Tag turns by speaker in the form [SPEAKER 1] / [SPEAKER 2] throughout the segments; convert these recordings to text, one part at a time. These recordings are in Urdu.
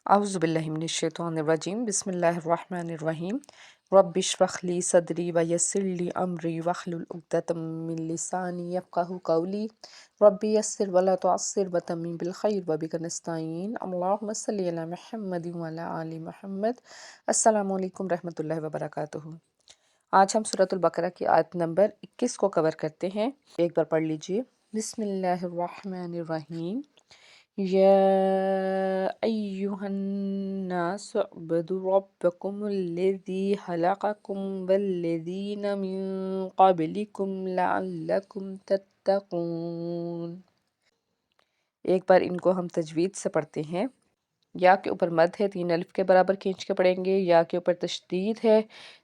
[SPEAKER 1] اعوذ باللہ من الشیطان الرجیم بسم اللہ الرحمن الرحیم رب اشرح لی صدری ویسر لی امری واحلل عقدۃ من لسانی یفقہوا قولی رب یسر ولا تعسر وتمم بالخیر وبک نستعین اللہم صلی علی محمد وعلی آل محمد۔ السلام علیکم رحمۃ اللہ وبرکاتہ۔ آج ہم سورۃ البقرہ کی آیت نمبر 21 کو کور کرتے ہیں، ایک بار پڑھ لیجئے۔ بسم اللہ الرحمن الرحیم یا ایہا الناس اعبدوا ربکم الذی خلقکم والذین من قبلکم لعلکم تتقون۔ ایک بار ان کو ہم تجوید سے پڑھتے ہیں۔ یا کے اوپر مد ہے، 3 الف کے برابر کھینچ کے پڑھیں گے۔ یا کے اوپر تشدید ہے،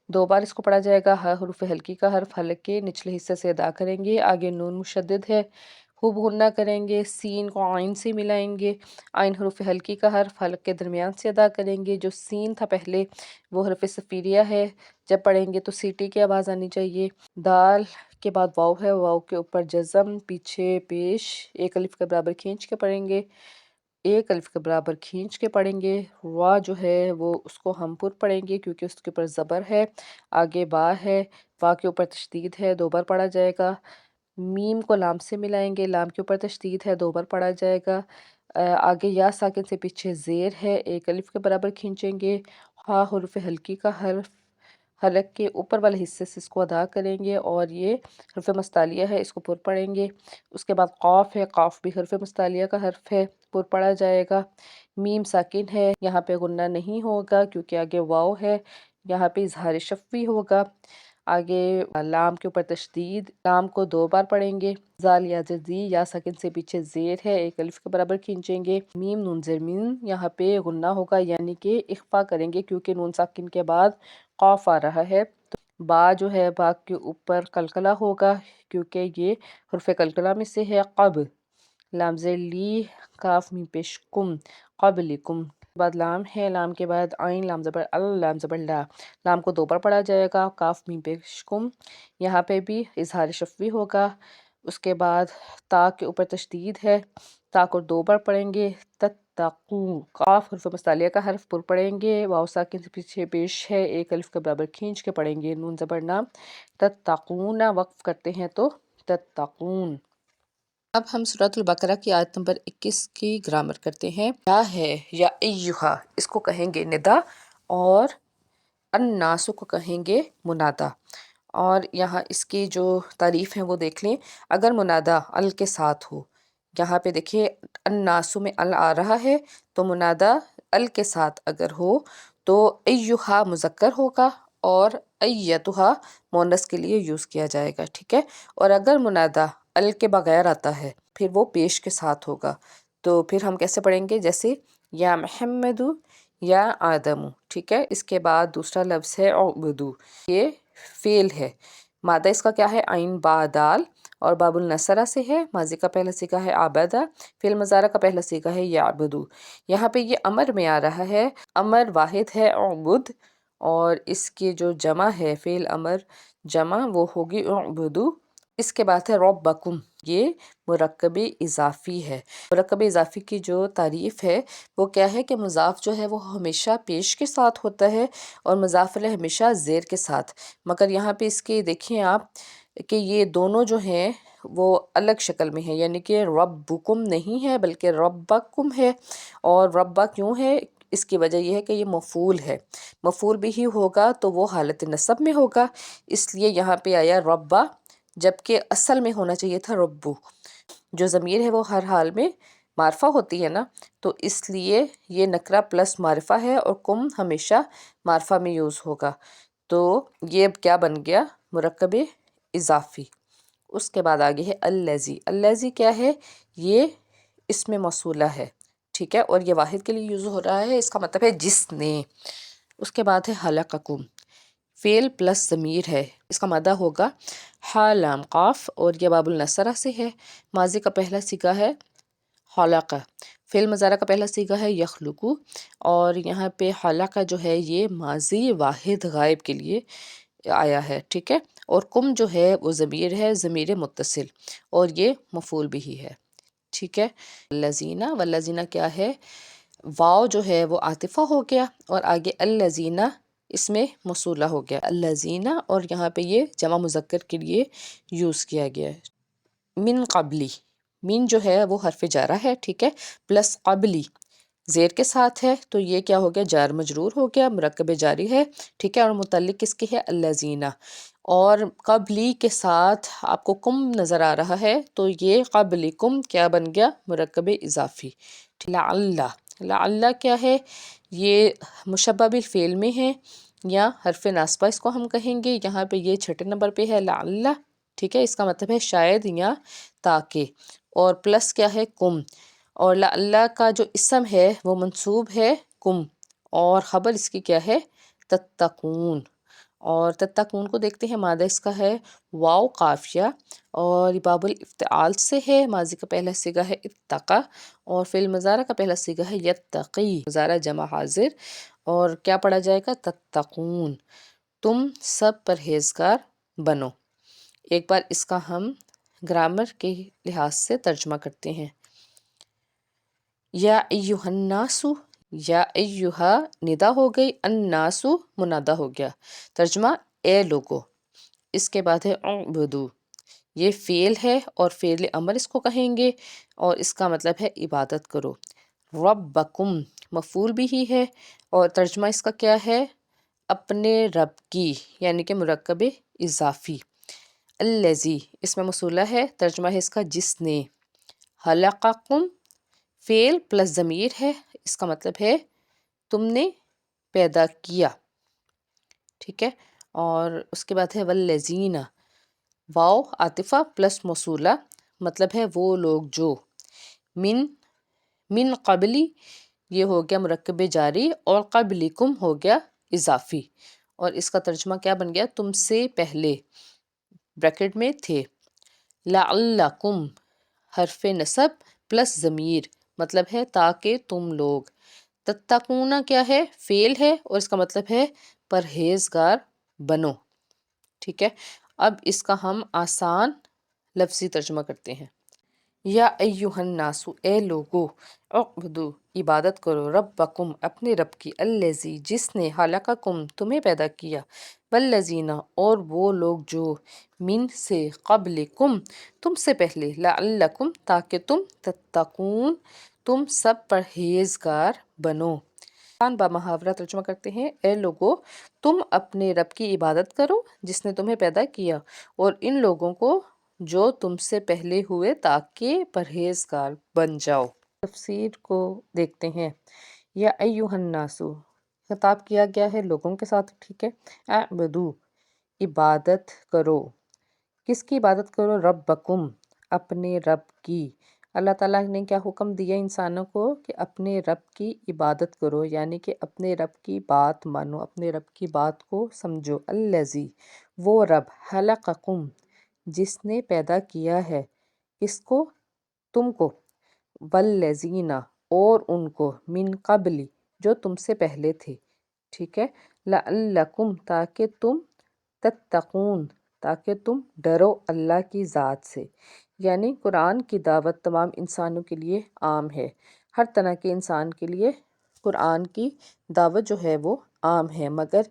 [SPEAKER 1] 2 بار اس کو پڑھا جائے گا۔ ہا حروف ہلکی کا حرف حلق کے نچلے حصے سے ادا کریں گے۔ آگے نون مشدد ہے، خوب غنہ کریں گے، سین کو عین سے ملائیں گے۔ عین حروف ہلکی کا حرف حلق کے درمیان سے ادا کریں گے۔ جو سین تھا پہلے وہ حرف صفیریہ ہے، جب پڑھیں گے تو سیٹی کی آواز آنی چاہیے۔ دال کے بعد واو ہے، واو کے اوپر جزم، پیچھے پیش 1 الف کے برابر کھینچ کے پڑھیں گے، 1 الف کے برابر کھینچ کے پڑھیں گے۔ وا جو ہے وہ اس کو ہم پر پڑھیں گے کیونکہ اس کے اوپر زبر ہے۔ آگے با ہے، با کے اوپر تشدید ہے، 2 بار پڑھا جائے گا۔ میم کو لام سے ملائیں گے، لام کے اوپر تشدید ہے، 2 بار پڑھا جائے گا۔ آگے یا ساکن سے پیچھے زیر ہے، 1 الف کے برابر کھینچیں گے۔ ہا حروف ہلکی کا حرف حلق کے اوپر والے حصے سے اس کو ادا کریں گے اور یہ حرف مستعلیہ ہے، اس کو پر پڑھیں گے۔ اس کے بعد قاف ہے، قاف بھی حرف مستعلیہ کا حرف ہے، پر پڑھا جائے گا۔ میم ساکن ہے، یہاں پہ غنہ نہیں ہوگا کیونکہ آگے واو ہے، یہاں پہ اظہار شفوی ہوگا۔ آگے لام کے اوپر تشدید، لام کو 2 بار پڑھیں گے۔ زال یا زی، یا ساکن سے پیچھے زیر ہے، 1 الف کے برابر کھینچیں گے۔ میم نون زیر میم، یہاں پہ غنہ ہوگا یعنی کہ اخفا کریں گے کیونکہ نون ساکن کے بعد قاف آ رہا ہے۔ با جو ہے، با کے اوپر قلقلہ ہوگا کیونکہ یہ حرف قلقلہ میں سے ہے۔ قب، لام زیر لی، کاف میم پیش کم، قبلکم۔ بعد لام ہے، لام کے بعد عین، لام زبر ال، لام زبر لا، لام کو 2 بار پڑھا جائے گا۔ کاف میم پیش کم، یہاں پہ بھی اظہار شفوی ہوگا۔ اس کے بعد تا کے اوپر تشدید ہے، تا کو 2 بار پڑھیں گے۔ تتقو، قاف حرف مستعلیہ کا حرف پر پڑھیں گے، واو ساکن سے پیچھے پیش ہے، 1 الف کے برابر کھینچ کے پڑھیں گے، نون زبر نا۔ تتقون، وقف کرتے ہیں تو تتقون۔ اب ہم سورۃ البقرہ کی آیت نمبر 21 کی گرامر کرتے ہیں۔ یا ہے، یا ایہا، اس کو کہیں گے ندا، اور الناس کو کہیں گے منادا۔ اور یہاں اس کی جو تعریف ہے وہ دیکھ لیں۔ اگر منادا ال کے ساتھ ہو، یہاں پہ دیکھیں الناس میں ال آ رہا ہے، تو منادا ال کے ساتھ اگر ہو تو ایہا مذکر ہوگا اور ایتھا مؤنث کے لیے یوز کیا جائے گا، ٹھیک ہے۔ اور اگر منادا ال کے بغیر آتا ہے پھر وہ پیش کے ساتھ ہوگا، تو پھر ہم کیسے پڑھیں گے؟ جیسے یا محمد، یا آدم، ٹھیک ہے۔ اس کے بعد دوسرا لفظ ہے اعبدو، یہ فعل ہے، مادہ اس کا کیا ہے؟ عین با دال، اور باب النصرہ سے ہے۔ ماضی کا پہلا صیغہ ہے عبدہ، فعل مضارع کا پہلا صیغہ ہے یعبدو۔ یہاں پہ یہ امر میں آ رہا ہے، امر واحد ہے اعبد، اور اس کی جو جمع ہے فعل امر جمع وہ ہوگی اعبدو۔ اس کے بعد ہے ربکم، یہ مرکب اضافی ہے۔ مرکب اضافی کی جو تعریف ہے وہ کیا ہے کہ مضاف جو ہے وہ ہمیشہ پیش کے ساتھ ہوتا ہے اور مضاف الیہ ہمیشہ زیر کے ساتھ، مگر یہاں پہ اس کے دیکھیں آپ کہ یہ دونوں جو ہیں وہ الگ شکل میں ہیں، یعنی کہ ربکم نہیں ہے بلکہ ربکم ہے۔ اور ربا کیوں ہے؟ اس کی وجہ یہ ہے کہ یہ مفعول ہے، مفعول بھی ہی ہوگا تو وہ حالت نصب میں ہوگا، اس لیے یہاں پہ آیا ربا، جبکہ اصل میں ہونا چاہیے تھا ربو۔ جو ضمیر ہے وہ ہر حال میں معرفہ ہوتی ہے نا، تو اس لیے یہ نکرہ پلس معرفہ ہے اور کم ہمیشہ معرفہ میں یوز ہوگا، تو یہ کیا بن گیا؟ مرکب اضافی۔ اس کے بعد آگے ہے الذی، الذی کیا ہے؟ یہ اسم موصولہ ہے، ٹھیک ہے، اور یہ واحد کے لیے یوز ہو رہا ہے، اس کا مطلب ہے جس نے۔ اس کے بعد ہے خلقکم، فعل پلس ضمیر ہے، اس کا مادہ ہوگا ہا لام قاف، اور یہ باب النصرہ سے ہے۔ ماضی کا پہلا صیغہ ہے خلق، فعل مضارع کا پہلا صیغہ ہے یخلقو، اور یہاں پہ خلق جو ہے یہ ماضی واحد غائب کے لیے آیا ہے، ٹھیک ہے۔ اور کم جو ہے وہ ضمیر ہے، ضمیر متصل، اور یہ مفعول بھی ہے، ٹھیک ہے۔ والذین، والذین کیا ہے؟ واو جو ہے وہ عاطفہ ہو گیا اور آگے الذین اس میں موصولہ ہو گیا الذین، اور یہاں پہ یہ جمع مذکر کے لیے یوز کیا گیا ہے۔ من قبلی، من جو ہے وہ حرف جارہ ہے، ٹھیک ہے، پلس قبلی زیر کے ساتھ ہے تو یہ کیا ہو گیا، جار مجرور ہو گیا، مرکب جاری ہے، ٹھیک ہے، اور متعلق کس کی ہے، الذین، اور قبلی کے ساتھ آپ کو کم نظر آ رہا ہے تو یہ قبلکم کیا بن گیا، مرکب اضافی۔ لعل، لعل کیا ہے، یہ مشبہ بالفعل میں ہے یا حرف ناصبہ اس کو ہم کہیں گے، یہاں پہ یہ چھٹے نمبر پہ ہے لعل، ٹھیک ہے، اس کا مطلب ہے شاید یا تاکہ، اور پلس کیا ہے، کم، اور لعل کا جو اسم ہے وہ منصوب ہے کم، اور خبر اس کی کیا ہے، تتقون، اور تتقون کو دیکھتے ہیں، مادہ اس کا ہے واو قافیہ، اور باب الافتعال سے ہے، ماضی کا پہلا صیغہ ہے اتقا، اور فعل مضارع کا پہلا صیغہ ہے یتقی، مضارع جمع حاضر، اور کیا پڑھا جائے گا، تتقون، تم سب پرہیزگار بنو۔ ایک بار اس کا ہم گرامر کے لحاظ سے ترجمہ کرتے ہیں۔ یا ایہا الناس، یا ایہا ندا ہو گئی، الناس منادا ہو گیا، ترجمہ اے لوگو، اس کے بعد ہے اعبدو، یہ فعل ہے اور فعل امر اس کو کہیں گے، اور اس کا مطلب ہے عبادت کرو۔ ربکم مفعول بھی ہی ہے، اور ترجمہ اس کا کیا ہے، اپنے رب کی، یعنی کہ مرکب اضافی۔ الذی اس میں موصولہ ہے، ترجمہ ہے اس کا جس نے، خلقکم فعل پلس ضمیر ہے، اس کا مطلب ہے تم نے پیدا کیا، ٹھیک ہے، اور اس کے بعد ہے والذین، واو عاطفہ پلس موصولہ، مطلب ہے وہ لوگ جو، من قبلی یہ ہو گیا مرکب جاری، اور قبلکم ہو گیا اضافی، اور اس کا ترجمہ کیا بن گیا، تم سے پہلے، بریکٹ میں تھے۔ لعلکم حرف نصب پلس ضمیر، مطلب ہے تاکہ تم لوگ، تتقون کیا ہے، فعل ہے، اور اس کا مطلب ہے پرہیزگار بنو، ٹھیک ہے۔ اب اس کا ہم آسان لفظی ترجمہ کرتے ہیں۔ یا ایہا الناس، اے لوگو، اعبدو عبادت کرو، ربکم اپنے رب کی، الذی جس نے، خلقکم تمہیں پیدا کیا، والذین اور وہ لوگ جو، من سے، قبلکم تم سے پہلے، لعلکم تاکہ تم، تتقون تم سب پرہیزگار بنو۔ با محاورہ ترجمہ کرتے ہیں، اے لوگو تم اپنے رب کی عبادت کرو جس نے تمہیں پیدا کیا، اور ان لوگوں کو جو تم سے پہلے ہوئے تاکہ پرہیزگار بن جاؤ۔ تفسیر کو دیکھتے ہیں۔ یا ایہا الناس خطاب کیا گیا ہے لوگوں کے ساتھ، ٹھیک ہے، اعبدو عبادت کرو، کس کی عبادت کرو، ربکم اپنے رب کی۔ اللہ تعالیٰ نے کیا حکم دیا انسانوں کو کہ اپنے رب کی عبادت کرو، یعنی کہ اپنے رب کی بات مانو، اپنے رب کی بات کو سمجھو۔ الذی وہ رب، خلقکم جس نے پیدا کیا ہے، کس کو، تم کو، والذین اور ان کو، من قبل جو تم سے پہلے تھے، ٹھیک ہے، لعلکم تاکہ تم، تتقون تاکہ تم ڈرو اللہ کی ذات سے، یعنی قرآن کی دعوت تمام انسانوں کے لیے عام ہے، ہر طرح کے انسان کے لیے قرآن کی دعوت جو ہے وہ عام ہے، مگر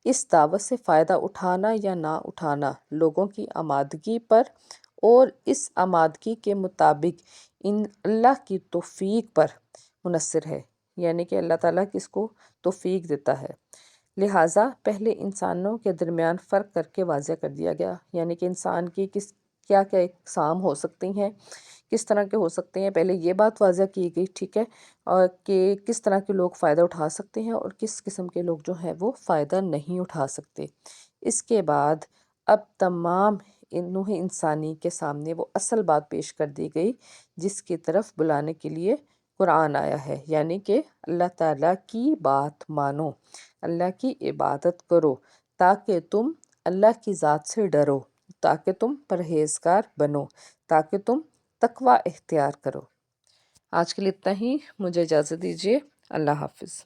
[SPEAKER 1] اس دعوت سے فائدہ اٹھانا یا نہ اٹھانا لوگوں کی آمادگی پر اور اس آمادگی کے مطابق ان اللہ کی توفیق پر منحصر ہے، یعنی کہ اللہ تعالیٰ کس کو توفیق دیتا ہے، لہٰذا پہلے انسانوں کے درمیان فرق کر کے واضح کر دیا گیا، یعنی کہ انسان کی کیا کیا اقسام ہو سکتی ہیں، کس طرح کے ہو سکتے ہیں، پہلے یہ بات واضح کی گئی، ٹھیک ہے، اور کہ کس طرح کے لوگ فائدہ اٹھا سکتے ہیں اور کس قسم کے لوگ جو ہیں وہ فائدہ نہیں اٹھا سکتے۔ اس کے بعد اب تمام نوع انسانی کے سامنے وہ اصل بات پیش کر دی گئی جس کی طرف بلانے کے لیے قرآن آیا ہے، یعنی کہ اللہ تعالیٰ کی بات مانو، اللہ کی عبادت کرو، تاکہ تم اللہ کی ذات سے ڈرو، تاکہ تم پرہیزگار بنو، تاکہ تم تقوی اختیار کرو۔ آج کے لیے اتنا ہی، مجھے اجازت دیجیے، اللہ حافظ۔